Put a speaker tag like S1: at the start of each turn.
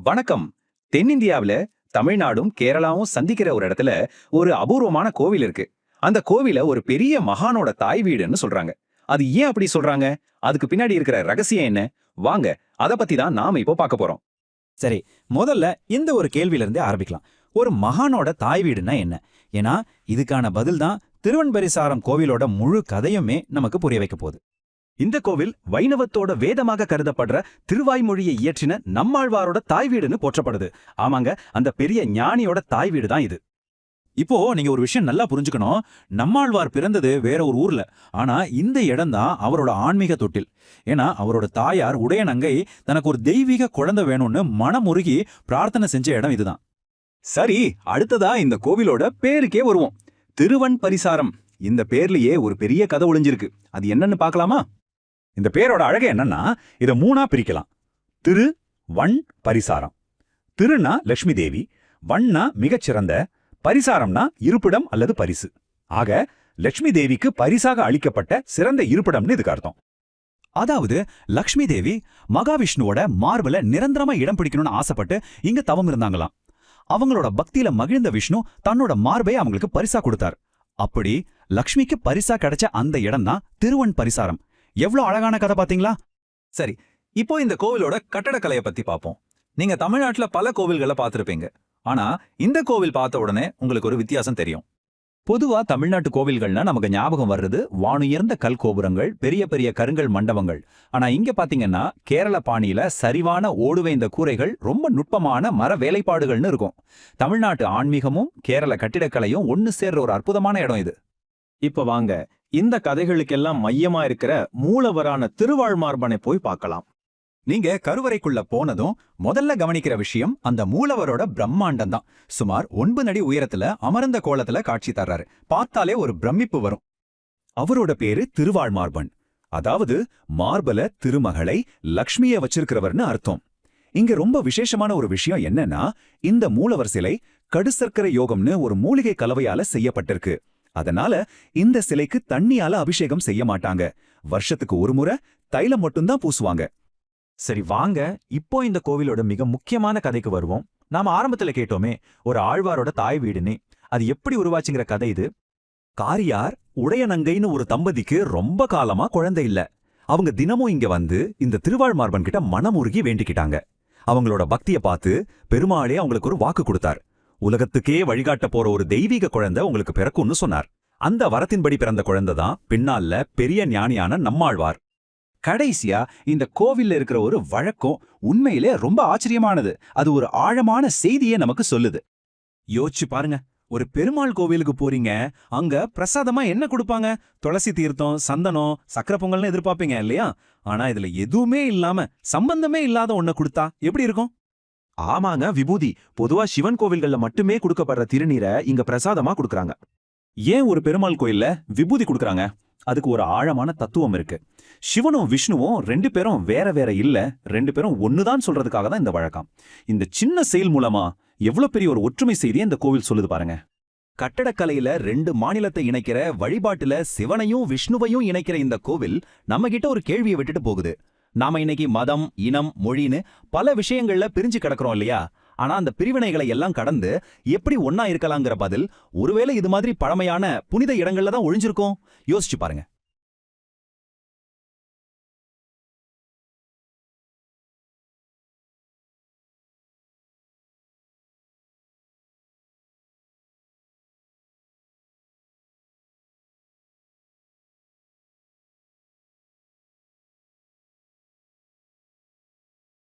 S1: வணக்கம். தென்னிந்தியாவுல தமிழ்நாடும் கேரளாவும் சந்திக்கிற ஒரு இடத்துல ஒரு அபூர்வமான கோவில் இருக்கு. அந்த கோவில ஒரு பெரிய மகானோட தாய் வீடுன்னு சொல்றாங்க. அது ஏன் அப்படி சொல்றாங்க? அதுக்கு பின்னாடி இருக்கிற ரகசியம் என்ன? வாங்க, அத பத்தி தான் நாம இப்போ பார்க்க போறோம்.
S2: சரி, முதல்ல இந்த ஒரு கேள்வியில இருந்தே ஆரம்பிக்கலாம். ஒரு மகானோட தாய் வீடுனா என்ன? ஏன்னா இதுக்கான பதில் தான் திருவன்பரிசாரம் கோவிலோட முழு கதையுமே நமக்கு புரிய வைக்க போகுது.
S1: இந்த கோவில் வைணவத்தோட வேதமாக கருதப்படுற திருவாய்மொழியை இயற்றின நம்மாழ்வாரோட தாய் வீடுன்னு போற்றப்படுது. ஆமாங்க, அந்த பெரிய ஞானியோட தாய் வீடு தான் இது.
S2: இப்போ நீங்க ஒரு விஷயம் நல்லா புரிஞ்சுக்கணும். நம்மாழ்வார் பிறந்தது வேற ஒரு ஊர்ல. ஆனா இந்த இடம் தான் அவரோட ஆன்மீக தொட்டில். ஏன்னா அவரோட தாயார் உடையநங்கை தனக்கு ஒரு தெய்வீக குழந்தை வேணும்னு மனமுருகி பிரார்த்தனை செஞ்ச இடம் இதுதான்.
S1: சரி, அடுத்ததா இந்த கோவிலோட பேருக்கே வருவோம். திருவன் பரிசாரம். இந்த பேர்லயே ஒரு பெரிய கதை ஒளிஞ்சிருக்கு. அது என்னன்னு பார்க்கலாமா?
S3: இந்த பேரோட அழகு என்னன்னா, இதை மூணா பிரிக்கலாம். திரு வன் பரிசாரம். திருனா லட்சுமி தேவி, வண்ணா மிகச்சிறந்த, பரிசாரம்னா இருப்பிடம் அல்லது பரிசு. ஆக லட்சுமி தேவிக்கு பரிசாக அளிக்கப்பட்ட சிறந்த இருப்பிடம்னு இதுக்கு அர்த்தம்.
S2: அதாவது லக்ஷ்மி தேவி மகாவிஷ்ணுவோட மார்புல நிரந்தரமா இடம் பிடிக்கணும்னு ஆசைப்பட்டு இங்க தவம் இருந்தாங்களாம். அவங்களோட பக்தியில மகிழ்ந்த விஷ்ணு தன்னோட மார்பை அவங்களுக்கு பரிசா கொடுத்தார். அப்படி லக்ஷ்மிக்கு பரிசா கிடைச்ச அந்த இடம் தான் திருவன் பரிசாரம். எவ்வளவு அழகான கதை பாத்தீங்களா?
S4: சரி, இப்போ இந்த கோவிலோட கட்டடக்கலையை பத்தி பார்ப்போம். நீங்க தமிழ்நாட்டுல பல கோவில்களை பார்த்திருப்பீங்க. ஆனா இந்த கோவில் பார்த்த உடனே உங்களுக்கு ஒரு வித்தியாசம் தெரியும்.
S1: பொதுவா தமிழ்நாட்டு கோவில்கள்னா நமக்கு ஞாபகம் வர்றது வானுயர்ந்த கல் கோபுரங்கள், பெரிய பெரிய கருங்கல் மண்டபங்கள். ஆனா இங்க பாத்தீங்கன்னா கேரள பாணியில சரிவான ஓடுவேந்த கூரைகள், ரொம்ப நுட்பமான மர வேலைப்பாடுகள்னு இருக்கும். தமிழ்நாட்டு ஆன்மீகமும் கேரள கட்டிடக்கலையும் ஒன்னு சேர்ற ஒரு அற்புதமான இடம் இது. இப்ப வாங்க, இந்த கதைகளுக்கெல்லாம் மையமா இருக்கிற மூலவரான திருவாழ்மார்பனை போய் பார்க்கலாம்.
S2: நீங்க கருவறைக்குள்ள போனதும் முதல்ல கவனிக்கிற விஷயம் அந்த மூலவரோட பிரம்மாண்டம் தான். சுமார் 9 அடி உயரத்துல அமர்ந்த கோலத்துல காட்சி தர்றாரு. பார்த்தாலே ஒரு பிரமிப்பு வரும்.
S3: அவரோட பேரு திருவாழ்மார்பன். அதாவது மார்பல திருமகளை லக்ஷ்மிய வச்சிருக்கிறவர்னு அர்த்தம். இங்க ரொம்ப விசேஷமான ஒரு விஷயம் என்னன்னா, இந்த மூலவர் சிலை கடுசர்க்கரை யோகம்னு ஒரு மூலிகை கலவையால செய்யப்பட்டிருக்கு. அதனால இந்த சிலைக்கு தண்ணியால அபிஷேகம் செய்ய மாட்டாங்க. வருஷத்துக்கு ஒரு முறை தைலம் மட்டும்தான் பூசுவாங்க.
S4: சரி வாங்க, இப்போ இந்த கோவிலோட மிக முக்கியமான கதைக்கு வருவோம். நாம ஆரம்பத்துல கேட்டோமே, ஒரு ஆழ்வாரோட தாய் வீடுன்னு. அது எப்படி உருவாச்சுங்கிற கதை இது.
S3: காரியார் உடையநங்கைன்னு ஒரு தம்பதிக்கு ரொம்ப காலமா குழந்தை இல்ல. அவங்க தினமும் இங்க வந்து இந்த திருவாழ்மார்பன் கிட்ட மனமுருகி வேண்டிக்கிட்டாங்க. அவங்களோட பக்திய பார்த்து பெருமாளே அவங்களுக்கு ஒரு வாக்கு கொடுத்தார். உலகத்துக்கே வழிகாட்ட போற ஒரு தெய்வீக குழந்தை உங்களுக்கு பிறக்கும்னு சொன்னார். அந்த வரத்தின்படி பிறந்த குழந்தை தான் பின்னால பெரிய ஞானியான நம்மாழ்வார்.
S1: கடைசியா இந்த கோவில்ல இருக்கிற ஒரு வழக்கம் உண்மையிலே ரொம்ப ஆச்சரியமானது. அது ஒரு ஆழமான செய்தியை நமக்கு சொல்லுது. யோசிச்சு பாருங்க, ஒரு பெருமாள் கோவிலுக்கு போறீங்க, அங்க பிரசாதமா என்ன கொடுப்பாங்க? துளசி தீர்த்தம், சந்தனம், சக்கரை பொங்கல்னு எதிர்பார்ப்பீங்க இல்லையா? ஆனா இதுல எதுவுமே இல்லாம சம்பந்தமே இல்லாத ஒன்ன கொடுத்தா எப்படி இருக்கும்? ஆமாங்க, விபூதி. பொதுவா சிவன் கோவில்கள்ல மட்டுமே கொடுக்கப்படுற திருநீரை இங்க பிரசாதமா கொடுக்கறாங்க. ஏன் ஒரு பெருமாள் கோயில்ல விபூதி கொடுக்கறாங்க? அதுக்கு ஒரு ஆழமான தத்துவம் இருக்கு. சிவனும் விஷ்ணுவும் 2 பேரும் வேற வேற இல்ல, 2 பேரும் ஒண்ணுதான் சொல்றதுக்காக தான் இந்த வழக்கம். இந்த சின்ன செயல் மூலமா எவ்வளவு பெரிய ஒரு ஒற்றுமை செய்தியை இந்த கோவில் சொல்லுது பாருங்க. கட்டடக்கலையில 2 மாநிலத்தை இணைக்கிற, வழிபாட்டுல சிவனையும் விஷ்ணுவையும் இணைக்கிற இந்த கோவில் நம்ம கிட்ட ஒரு கேள்வியை விட்டுட்டு போகுது. நாம இன்னைக்கு மதம், இனம், மொழின்னு பல விஷயங்கள்ல பிரிஞ்சு கிடக்கிறோம் இல்லையா? ஆனா அந்த பிரிவினைகளை எல்லாம் கடந்து எப்படி ஒன்னா இருக்கலாங்கிற பதில் ஒருவேளை இது மாதிரி பழமையான புனித இடங்கள்ல தான் ஒழிஞ்சிருக்கும். யோசிச்சு பாருங்க.